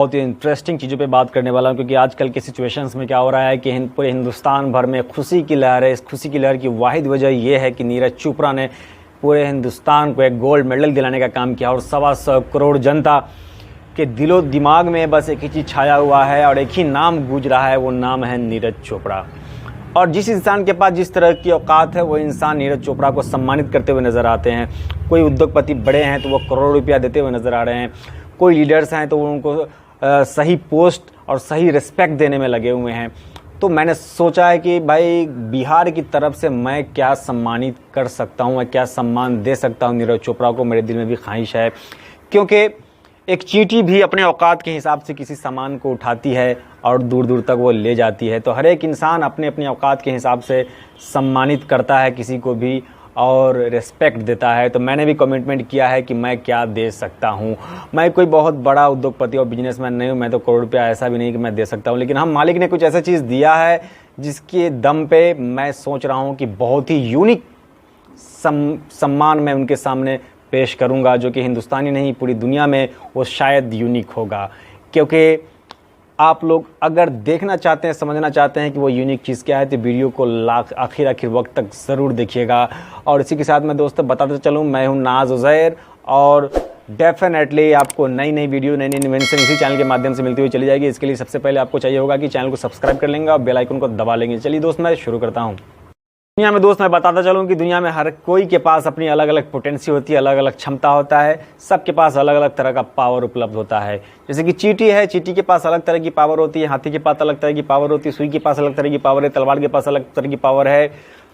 बहुत ही इंटरेस्टिंग चीज़ों पे बात करने वाला हूँ, क्योंकि आजकल के सिचुएशंस में क्या हो रहा है कि पूरे हिंदुस्तान भर में खुशी की लहर है। इस खुशी की लहर की वाहिद वजह यह है कि नीरज चोपड़ा ने पूरे हिंदुस्तान को एक गोल्ड मेडल दिलाने का काम किया और 125 करोड़ जनता के दिलो दिमाग में बस एक ही चीज़ छाया हुआ है और एक ही नाम गूंज रहा है, वो नाम है नीरज चोपड़ा। और जिस इंसान के पास जिस तरह की औकात है वो इंसान नीरज चोपड़ा को सम्मानित करते हुए नज़र आते हैं। कोई उद्योगपति बड़े हैं तो वो करोड़ों रुपया देते हुए नज़र आ रहे हैं, कोई लीडर्स हैं तो वो उनको सही पोस्ट और सही रिस्पेक्ट देने में लगे हुए हैं। तो मैंने सोचा है कि भाई बिहार की तरफ से मैं क्या सम्मानित कर सकता हूँ, मैं क्या सम्मान दे सकता हूँ नीरज चोपड़ा को। मेरे दिल में भी ख्वाहिश है, क्योंकि एक चींटी भी अपने औकात के हिसाब से किसी सामान को उठाती है और दूर दूर तक वो ले जाती है। तो हर एक इंसान अपने अपने औकात के हिसाब से सम्मानित करता है किसी को भी और रिस्पेक्ट देता है। तो मैंने भी कमिटमेंट किया है कि मैं क्या दे सकता हूँ। मैं कोई बहुत बड़ा उद्योगपति और बिजनेसमैन नहीं हूँ, मैं तो करोड़ रुपया ऐसा भी नहीं कि मैं दे सकता हूँ, लेकिन हम मालिक ने कुछ ऐसा चीज़ दिया है जिसके दम पे मैं सोच रहा हूँ कि बहुत ही यूनिक सम्मान मैं उनके सामने पेश करूंगा, जो कि हिंदुस्तानी नहीं पूरी दुनिया में वो शायद यूनिक होगा। क्योंकि आप लोग अगर देखना चाहते हैं, समझना चाहते हैं कि वो यूनिक चीज़ क्या है, तो वीडियो को आखिर वक्त तक ज़रूर देखिएगा। और इसी के साथ मैं दोस्तों बताते चलूँ, मैं हूँ नाज उज़ैर और डेफिनेटली आपको नई नई वीडियो, नई नई इन्वेंशन इसी चैनल के माध्यम से मिलती हुई चली जाएगी। इसके लिए सबसे पहले आपको चाहिए होगा कि चैनल को सब्सक्राइब कर लेंगे और बेल आइकन को दबा लेंगे। चलिए दोस्त मैं शुरू करता हूँ। दुनिया में दोस्त मैं बताता चलूँ कि दुनिया में हर कोई के पास अपनी अलग अलग पोटेंसी होती है, अलग अलग क्षमता होता है, सबके पास अलग अलग तरह का पावर उपलब्ध होता है। जैसे कि चींटी है, चींटी के पास अलग तरह की पावर होती है, हाथी के पास अलग तरह की पावर होती है, सुई के पास अलग तरह की पावर है, तलवार के पास अलग तरह की पावर है।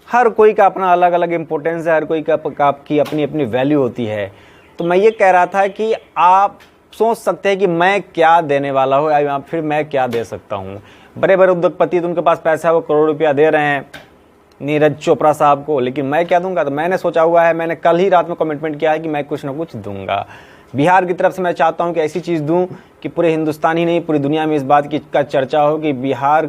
हर कोई का अपना अलग अलग इंपॉर्टेंस है, हर कोई की अपनी अपनी वैल्यू होती है। तो मैं ये कह रहा था कि आप सोच सकते हैं कि मैं क्या देने वाला हूँ या फिर मैं क्या दे सकता हूँ। बड़े बड़े उद्योगपति तो उनके पास पैसा है, वो करोड़ रुपया दे रहे हैं नीरज चोपड़ा साहब को, लेकिन मैं क्या दूंगा। तो मैंने सोचा हुआ है, मैंने कल ही रात में कमिटमेंट किया है कि मैं कुछ ना कुछ दूंगा। बिहार की तरफ से मैं चाहता हूं कि ऐसी चीज़ दूं कि पूरे हिंदुस्तान ही नहीं पूरी दुनिया में इस बात की का चर्चा हो कि बिहार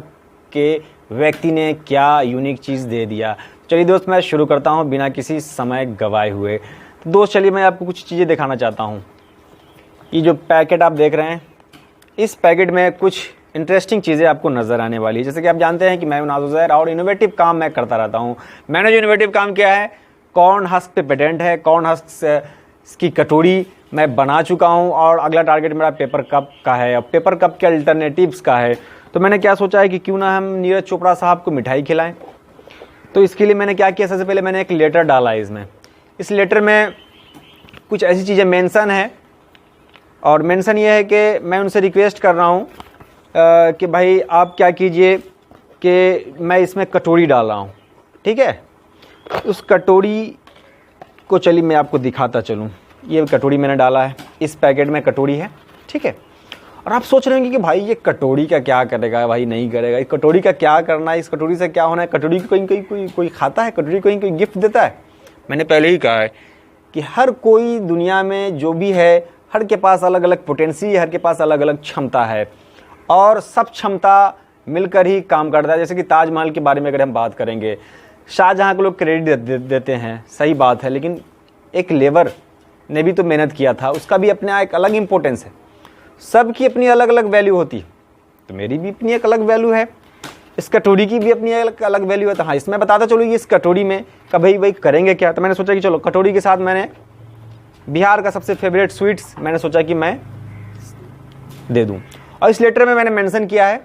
के व्यक्ति ने क्या यूनिक चीज़ दे दिया। चलिए दोस्त मैं शुरू करता हूँ बिना किसी समय गवाए हुए। तो दोस्त चलिए मैं आपको कुछ चीज़ें दिखाना चाहता हूँ। ये जो पैकेट आप देख रहे हैं, इस पैकेट में कुछ इंटरेस्टिंग चीज़ें आपको नज़र आने वाली है। जैसे कि आप जानते हैं कि मैं नाज उज़ैर और इनोवेटिव काम मैं करता रहता हूँ। मैंने जो इनोवेटिव काम किया है, कॉर्न हस्क पे पेटेंट है, कॉर्न हस्क की कटोरी मैं बना चुका हूँ और अगला टारगेट मेरा पेपर कप का है। अब पेपर कप के अल्टरनेटिव्स का है। तो मैंने क्या सोचा है कि क्यों ना हम नीरज चोपड़ा साहब को मिठाई खिलाएं। तो इसके लिए मैंने क्या किया, सबसे पहले मैंने एक लेटर डाला इसमें। इस लेटर में कुछ ऐसी चीज़ें मेंशन है और मेंशन ये है कि मैं उनसे रिक्वेस्ट कर रहा हूँ कि भाई आप क्या कीजिए कि मैं इसमें कटोरी डाल रहा हूँ, ठीक है। उस कटोरी को चलिए मैं आपको दिखाता चलूँ। ये कटोरी मैंने डाला है, इस पैकेट में कटोरी है, ठीक है। और आप सोच रहे होंगे कि भाई ये कटोरी का क्या करेगा, भाई नहीं करेगा, इस कटोरी का क्या करना है, इस कटोरी से क्या होना है, कटोरी को कोई खाता है, कटोरी को कोई गिफ्ट देता है। मैंने पहले ही कहा है कि हर कोई दुनिया में जो भी है, हर के पास अलग अलग पोटेंसी है, हर के पास अलग अलग क्षमता है और सब क्षमता मिलकर ही काम करता है। जैसे कि ताजमहल के बारे में अगर हम बात करेंगे, शाहजहाँ को लोग क्रेडिट देते हैं, सही बात है, लेकिन एक लेबर ने भी तो मेहनत किया था, उसका भी अपने एक अलग इंपॉर्टेंस है। सबकी अपनी अलग अलग वैल्यू होती है, तो मेरी भी अपनी एक अलग वैल्यू है, इस कटोरी की भी अपनी अलग वैल्यू है। तो हाँ, इसमें बताता चलो इस कटोरी में का भाई करेंगे क्या। तो मैंने सोचा कि चलो कटोरी के साथ मैंने बिहार का सबसे फेवरेट स्वीट्स मैंने सोचा कि मैं दे दूँ। और इस लेटर में मैंने मेंशन किया है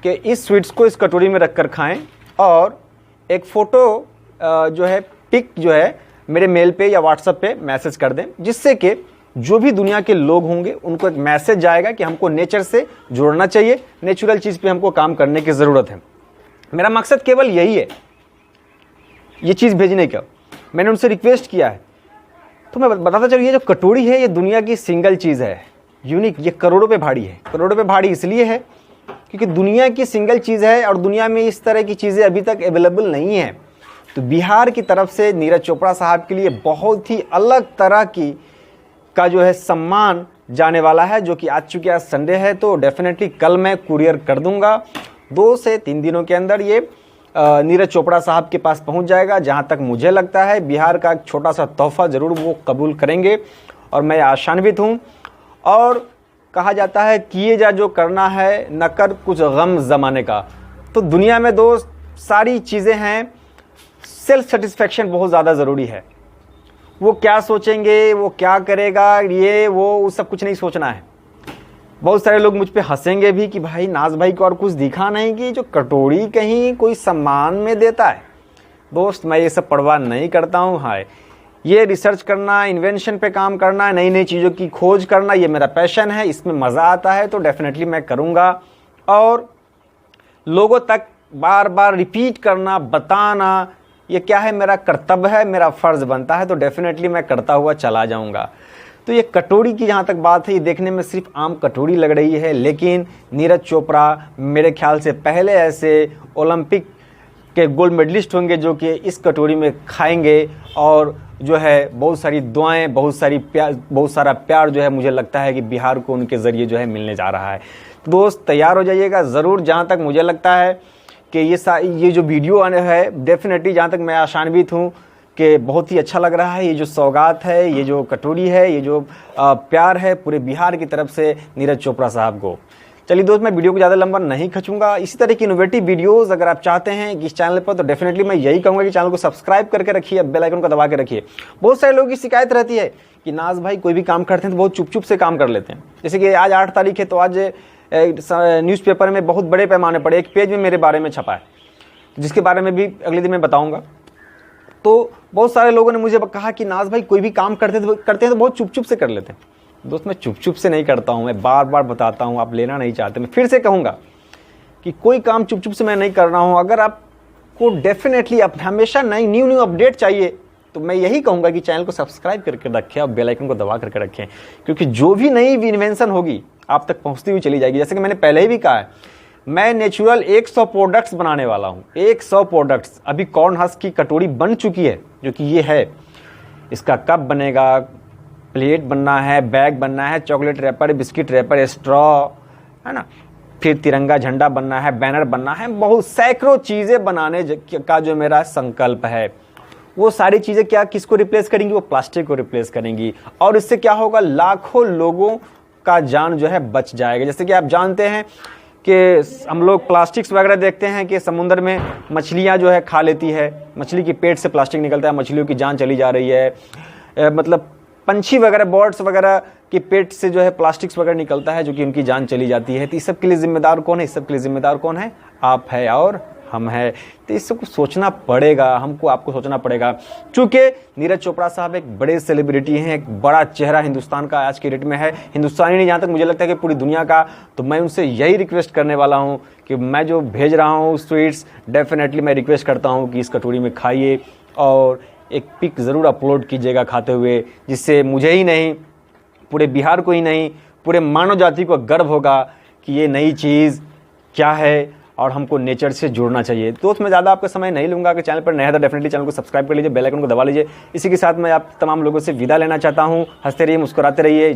कि इस स्वीट्स को इस कटोरी में रखकर खाएं और एक फ़ोटो जो है, पिक जो है, मेरे मेल पे या व्हाट्सएप पे मैसेज कर दें, जिससे कि जो भी दुनिया के लोग होंगे उनको एक मैसेज जाएगा कि हमको नेचर से जुड़ना चाहिए, नेचुरल चीज़ पे हमको काम करने की ज़रूरत है। मेरा मकसद केवल यही है, ये चीज़ भेजने का। मैंने उनसे रिक्वेस्ट किया है। तो मैं बताता चलूँ, ये जो कटोरी है ये दुनिया की सिंगल चीज़ है, यूनिक। ये करोड़ों पे भारी है। करोड़ों पे भारी इसलिए है क्योंकि दुनिया की सिंगल चीज़ है और दुनिया में इस तरह की चीज़ें अभी तक अवेलेबल नहीं है। तो बिहार की तरफ से नीरज चोपड़ा साहब के लिए बहुत ही अलग तरह की का जो है सम्मान जाने वाला है, जो कि आज चूँकि आज संडे है तो डेफिनेटली कल मैं कुरियर कर दूंगा। 2 से 3 दिनों के अंदर ये नीरज चोपड़ा साहब के पास पहुंच जाएगा। जहां तक मुझे लगता है बिहार का छोटा सा तोहफा ज़रूर वो कबूल करेंगे और मैं आशान्वित हूं। और कहा जाता है किए जा जो करना है, न कर कुछ गम ज़माने का। तो दुनिया में दोस्त सारी चीज़ें हैं, सेल्फ सेटिस्फेक्शन बहुत ज़्यादा ज़रूरी है। वो क्या सोचेंगे, वो क्या करेगा, ये वो सब कुछ नहीं सोचना है। बहुत सारे लोग मुझ पे हंसेंगे भी कि भाई नाज भाई को और कुछ दिखा नहीं कि जो कटोरी कहीं कोई सम्मान में देता है। दोस्त मैं ये सब परवाह नहीं करता हूँ। हाय, ये रिसर्च करना, इन्वेंशन पे काम करना, नई नई चीज़ों की खोज करना, ये मेरा पैशन है, इसमें मज़ा आता है तो डेफिनेटली मैं करूँगा। और लोगों तक बार बार रिपीट करना, बताना, ये क्या है, मेरा कर्तव्य है, मेरा फ़र्ज़ बनता है, तो डेफिनेटली मैं करता हुआ चला जाऊँगा। तो ये कटोरी की जहाँ तक बात है, ये देखने में सिर्फ आम कटोरी लग रही है, लेकिन नीरज चोपड़ा मेरे ख्याल से पहले ऐसे ओलंपिक के गोल्ड मेडलिस्ट होंगे जो कि इस कटोरी में खाएंगे। और जो है बहुत सारी दुआएं, बहुत सारा प्यार जो है मुझे लगता है कि बिहार को उनके ज़रिए जो है मिलने जा रहा है। तो दोस्त तैयार हो जाइएगा ज़रूर। जहाँ तक मुझे लगता है कि ये जो वीडियो है डेफिनेटली, जहाँ तक मैं आशान्वित हूँ कि बहुत ही अच्छा लग रहा है। ये जो सौगात है, ये जो कटोरी है, ये जो प्यार है पूरे बिहार की तरफ से नीरज चोपड़ा साहब को। चलिए दोस्त, मैं वीडियो को ज़्यादा लंबा नहीं खींचूंगा। इसी तरह की इनोवेटिव वीडियोस अगर आप चाहते हैं कि इस चैनल पर, तो डेफिनेटली मैं यही कहूँगा कि चैनल को सब्सक्राइब करके रखिए, बेल आइकन को दबा के रखिए। बहुत सारे लोगों की शिकायत रहती है कि नाज भाई कोई भी काम करते हैं तो बहुत चुप चुप से काम कर लेते हैं। जैसे कि आज 8 तारीख है, तो आज न्यूज़पेपर में बहुत बड़े पैमाने पर एक पेज में मेरे बारे में छपा है, जिसके बारे में भी अगले दिन मैं बताऊँगा। तो बहुत सारे लोगों ने मुझे कहा कि नाज भाई कोई भी काम करते हैं तो बहुत चुप चुप से कर लेते हैं। दोस्त मैं चुप चुप से नहीं करता हूँ, मैं बार बार बताता हूँ, आप लेना नहीं चाहते। मैं फिर से कहूँगा कि कोई काम चुप चुप से मैं नहीं कर रहा हूँ। अगर आपको डेफिनेटली हमेशा न्यू अपडेट चाहिए, तो मैं यही कहूँगा कि चैनल को सब्सक्राइब करके रखें और बेल आइकन को दबा करके रखें, क्योंकि जो भी नई इन्वेंशन होगी आप तक पहुँचती हुई चली जाएगी। जैसे कि मैंने पहले ही भी कहा है, मैं नेचुरल 100 प्रोडक्ट्स बनाने वाला हूँ। 100 प्रोडक्ट्स। अभी कॉर्न हस्क की कटोरी बन चुकी है, जो कि ये है। इसका कप बनेगा, प्लेट बनना है, बैग बनना है, chocolate wrapper, biscuit wrapper, straw, है ना, फिर तिरंगा झंडा बनना है, बैनर बनना है, बहुत सैकड़ों चीज़ें बनाने का जो मेरा संकल्प है। वो सारी चीज़ें क्या किसको रिप्लेस करेंगी? वो प्लास्टिक को रिप्लेस करेंगी। और इससे क्या होगा, लाखों लोगों का जान जो है बच जाएगा। जैसे कि आप जानते हैं कि हम लोग प्लास्टिक्स वगैरह देखते हैं कि समुद्र में मछलियाँ जो है खा लेती है, मछली के पेट से प्लास्टिक निकलता है, मछलियों की जान चली जा रही है। मतलब पंछी वगैरह, बर्ड्स वगैरह के पेट से जो है प्लास्टिक्स वगैरह निकलता है, जो कि उनकी जान चली जाती है। तो इस सब के लिए जिम्मेदार कौन है? इस सब के लिए जिम्मेदार कौन है? आप है और हम है। तो इस सबको सोचना पड़ेगा, आपको सोचना पड़ेगा। चूंकि नीरज चोपड़ा साहब एक बड़े सेलिब्रिटी हैं, एक बड़ा चेहरा हिंदुस्तान का आज के डेट में है, हिंदुस्तानी नहीं, जहाँ तक मुझे लगता है कि पूरी दुनिया का। तो मैं उनसे यही रिक्वेस्ट करने वाला हूँ कि मैं जो भेज रहा हूँ स्वीट्स, डेफिनेटली मैं रिक्वेस्ट करता हूँ कि इस कटोरी में खाइए और एक पिक ज़रूर अपलोड कीजिएगा खाते हुए, जिससे मुझे ही नहीं, पूरे बिहार को ही नहीं, पूरे मानव जाति को गर्व होगा कि ये नई चीज़ क्या है और हमको नेचर से जुड़ना चाहिए। दोस्त मैं ज़्यादा आपका समय नहीं लूँगा। कि चैनल पर नया है तो डेफिनेटली चैनल को सब्सक्राइब कर लीजिए, बेल आइकन को दबा लीजिए। इसी के साथ मैं आप तमाम लोगों से विदा लेना चाहता हूँ। हंसते रहिए, मुस्कुराते रहिए।